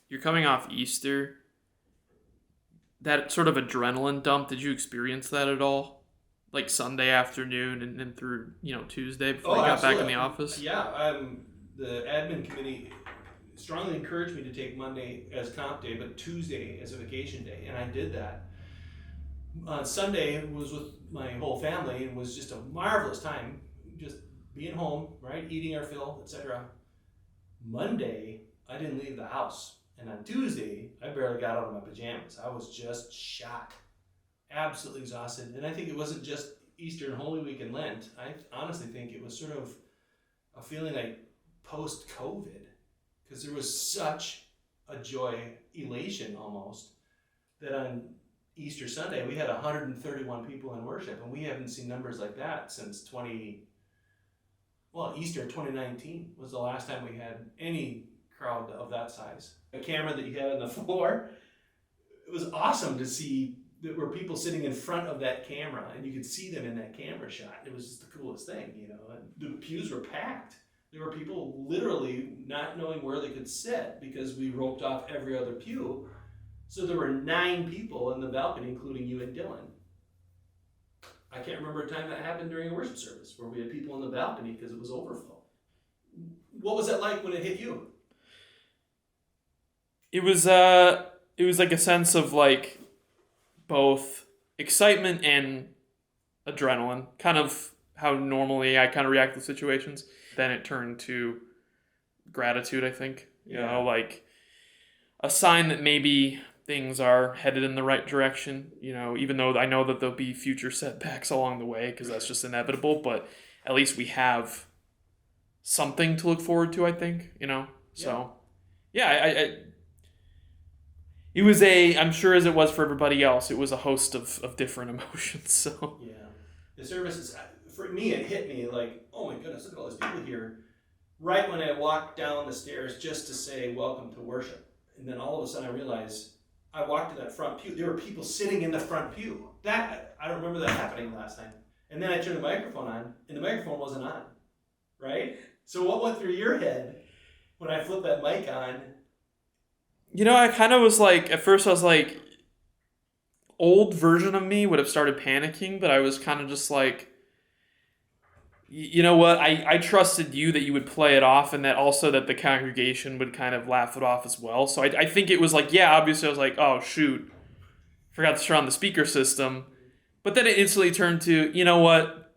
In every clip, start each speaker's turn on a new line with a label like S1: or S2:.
S1: you're coming off Easter. That sort of adrenaline dump, did you experience that at all? Like Sunday afternoon and through, Tuesday before
S2: Oh,
S1: you got back in
S2: absolutely.
S1: the office?
S2: Yeah, the admin committee strongly encouraged me to take Monday as comp day, but Tuesday as a vacation day, and I did that. On Sunday was with my whole family and was just a marvelous time, just being home, right, eating our fill, etc. Monday, I didn't leave the house, and on Tuesday, I barely got out of my pajamas. I was just shot, absolutely exhausted, and I think it wasn't just Easter and Holy Week and Lent. I honestly think it was sort of a feeling like post-COVID, because there was such a joy, elation almost, that on Easter Sunday we had 131 people in worship, and we haven't seen numbers like that since Easter 2019 was the last time we had any crowd of that size. A camera that you had on the floor, it was awesome to see. There were people sitting in front of that camera, and you could see them in that camera shot. It was just the coolest thing, And the pews were packed. There were people literally not knowing where they could sit because we roped off every other pew. So there were 9 people in the balcony, including you and Dylan. I can't remember a time that happened during a worship service where we had people in the balcony because it was overflow. What was that like when it hit you?
S1: It was like a sense of like both excitement and adrenaline, kind of how normally I kind of react to situations. Then it turned to gratitude, I think. Like a sign that maybe things are headed in the right direction, even though I know that there'll be future setbacks along the way because that's just inevitable, but at least we have something to look forward to, I think, So, yeah, it was I'm sure as it was for everybody else, it was a host of different emotions, so.
S2: Yeah. The services, for me, it hit me like, oh my goodness, look at all these people here. Right when I walked down the stairs just to say welcome to worship. And then all of a sudden I realized I walked to that front pew. There were people sitting in the front pew. I don't remember that happening last time. And then I turned the microphone on, and the microphone wasn't on, right? So what went through your head when I flipped that mic on?
S1: I kind of was like, at first I was like, old version of me would have started panicking, but I was kind of just like, you know what, I trusted you that you would play it off and that also that the congregation would kind of laugh it off as well. So I think it was like, yeah, obviously I was like, oh shoot, forgot to turn on the speaker system. But then it instantly turned to, you know what,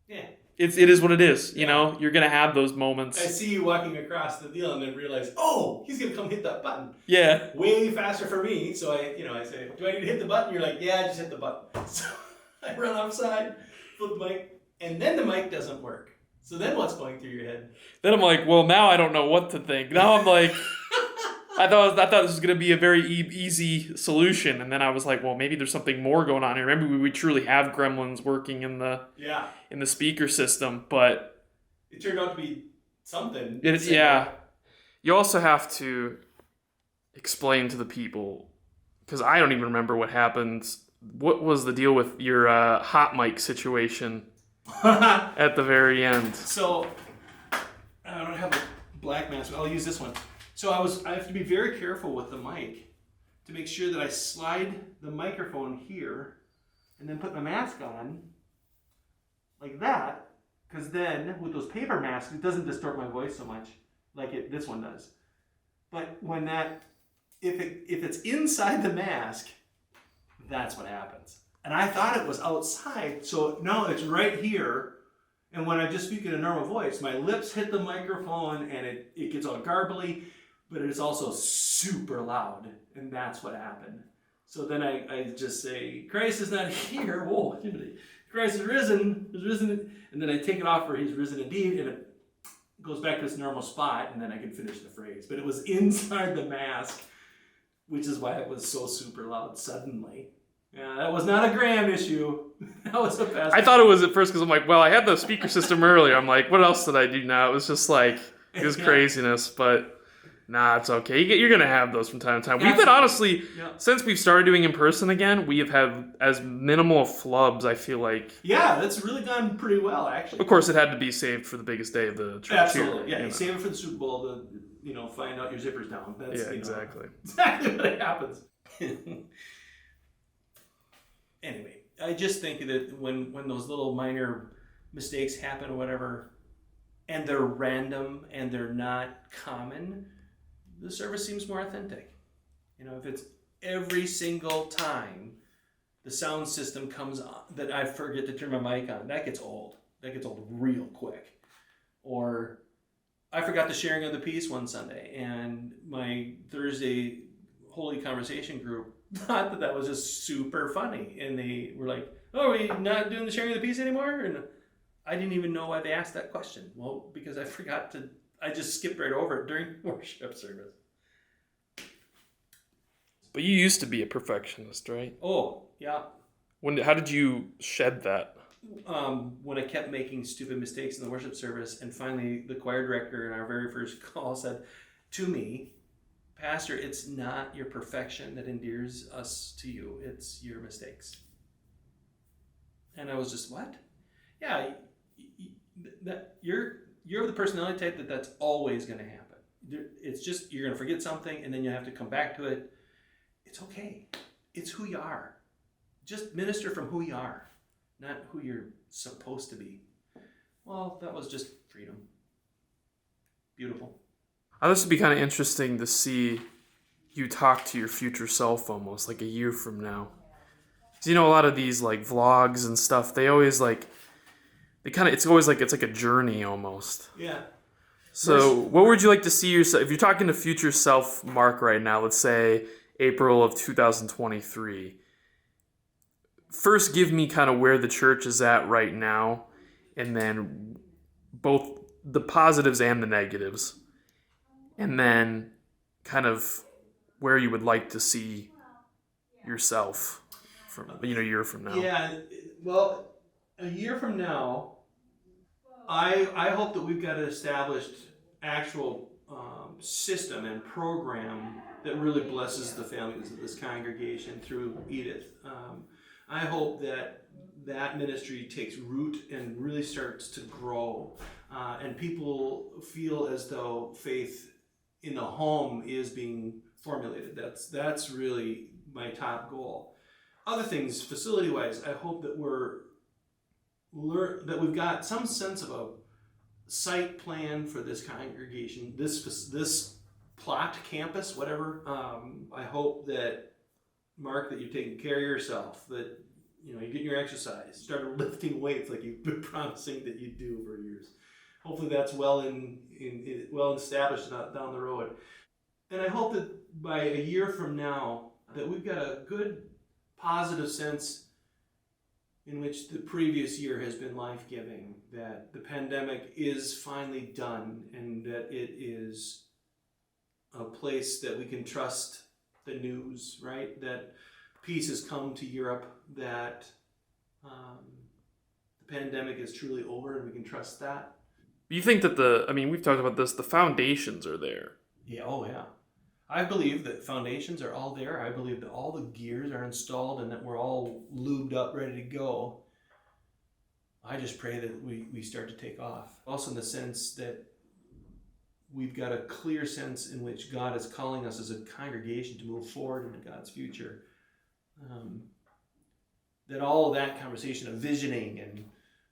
S2: Yeah.
S1: it is what it is. You're going to have those moments.
S2: I see you walking across the deal and then realize, oh, he's going to come hit that button.
S1: Yeah.
S2: Way faster for me. So I say, do I need to hit the button? You're like, yeah, just hit the button. So I run outside, flip the mic, and then the mic doesn't work. So then what's going through your head?
S1: Then I'm like, well, now I don't know what to think. Now I'm like, I thought this was going to be a very easy solution. And then I was like, well, maybe there's something more going on here. Maybe we truly have gremlins working in the speaker system. But
S2: it turned out to be something.
S1: You also have to explain to the people, because I don't even remember what happened. What was the deal with your hot mic situation at the very end?
S2: So, I don't have a black mask. I'll use this one. So I have to be very careful with the mic to make sure that I slide the microphone here and then put my mask on like that, because then with those paper masks, it doesn't distort my voice so much like this one does. But when if it's inside the mask, that's what happens. And I thought it was outside, so no, it's right here. And when I just speak in a normal voice, my lips hit the microphone and it gets all garbly, but it's also super loud, and that's what happened. So then I just say, Christ is not here. Whoa, Christ is risen. He's risen. And then I take it off where he's risen indeed, and it goes back to its normal spot, and then I can finish the phrase. But it was inside the mask, which is why it was so super loud suddenly. Yeah, that was not a Graham issue. That was a pastor.
S1: I thought it was at first because I'm like, well, I had the speaker system earlier. I'm like, what else did I do now? It was just like, it was craziness. But Nah, it's okay. You're going to have those from time to time. We've been
S2: Absolutely.
S1: honestly,
S2: Yeah.
S1: since we've started doing in person again, we have had as minimal flubs, I feel like.
S2: Yeah, that's really gone pretty well, actually.
S1: Of course, it had to be saved for the biggest day of the church.
S2: Absolutely.
S1: Here,
S2: Yeah,
S1: you
S2: you
S1: know.
S2: save it for the Super Bowl to, find out your zipper's down. That's,
S1: Yeah, exactly.
S2: Exactly what happens. Anyway, I just think that when those little minor mistakes happen or whatever, and they're random and they're not common, the service seems more authentic. If it's every single time the sound system comes on that I forget to turn my mic on, that gets old. That gets old real quick. Or I forgot the sharing of the peace one Sunday, and my Thursday Holy Conversation group thought that was just super funny. And they were like, "Oh, are we not doing the sharing of the peace anymore?" And I didn't even know why they asked that question. Well, because I just skipped right over it during worship service.
S1: But you used to be a perfectionist, right?
S2: Oh, yeah.
S1: How did you shed that?
S2: When I kept making stupid mistakes in the worship service, and finally the choir director in our very first call said to me, "Pastor, it's not your perfection that endears us to you, it's your mistakes." And I was just, what? Yeah, that you're the personality type that's always going to happen. It's just, you're going to forget something and then you have to come back to it. It's okay. It's who you are. Just minister from who you are, not who you're supposed to be. Well, that was just freedom. Beautiful.
S1: This would be kind of interesting to see you talk to your future self almost like a year from now. Because a lot of these like vlogs and stuff, they always like, it's always like, it's like a journey almost.
S2: Yeah.
S1: So what would you like to see yourself, if you're talking to future self Mark right now, let's say April of 2023, first give me kind of where the church is at right now, and then both the positives and the negatives, and then kind of where you would like to see yourself from a year from now.
S2: Yeah, well, a year from now, I hope that we've got an established actual system and program that really blesses the families of this congregation through Edith. I hope that ministry takes root and really starts to grow, and people feel as though faith in the home is being formulated. That's really my top goal. Other things, facility-wise, I hope that we've got some sense of a site plan for this congregation, this plot, campus, whatever. I hope that, Mark, that you've taken care of yourself, that you're getting your exercise, started lifting weights like you've been promising that you'd do for years. Hopefully that's well established down the road. And I hope that by a year from now that we've got a good positive sense in which the previous year has been life-giving, that the pandemic is finally done, and that it is a place that we can trust the news, right? That peace has come to Europe, that the pandemic is truly over and we can trust that.
S1: You think that we've talked about this, the foundations are there.
S2: Yeah, oh yeah. I believe that foundations are all there. I believe that all the gears are installed and that we're all lubed up, ready to go. I just pray that we start to take off. Also in the sense that we've got a clear sense in which God is calling us as a congregation to move forward into God's future. That all of that conversation of visioning and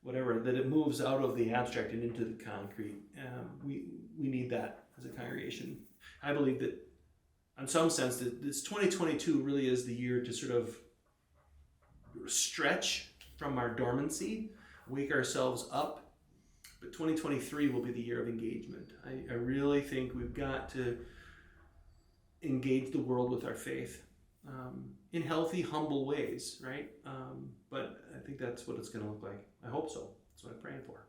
S2: whatever, that it moves out of the abstract and into the concrete. We need that as a congregation. I believe that in some sense that this 2022 really is the year to sort of stretch from our dormancy, wake ourselves up. But 2023 will be the year of engagement. I really think we've got to engage the world with our faith in healthy, humble ways, right? But I think that's what it's going to look like. I hope so. That's what I'm praying for.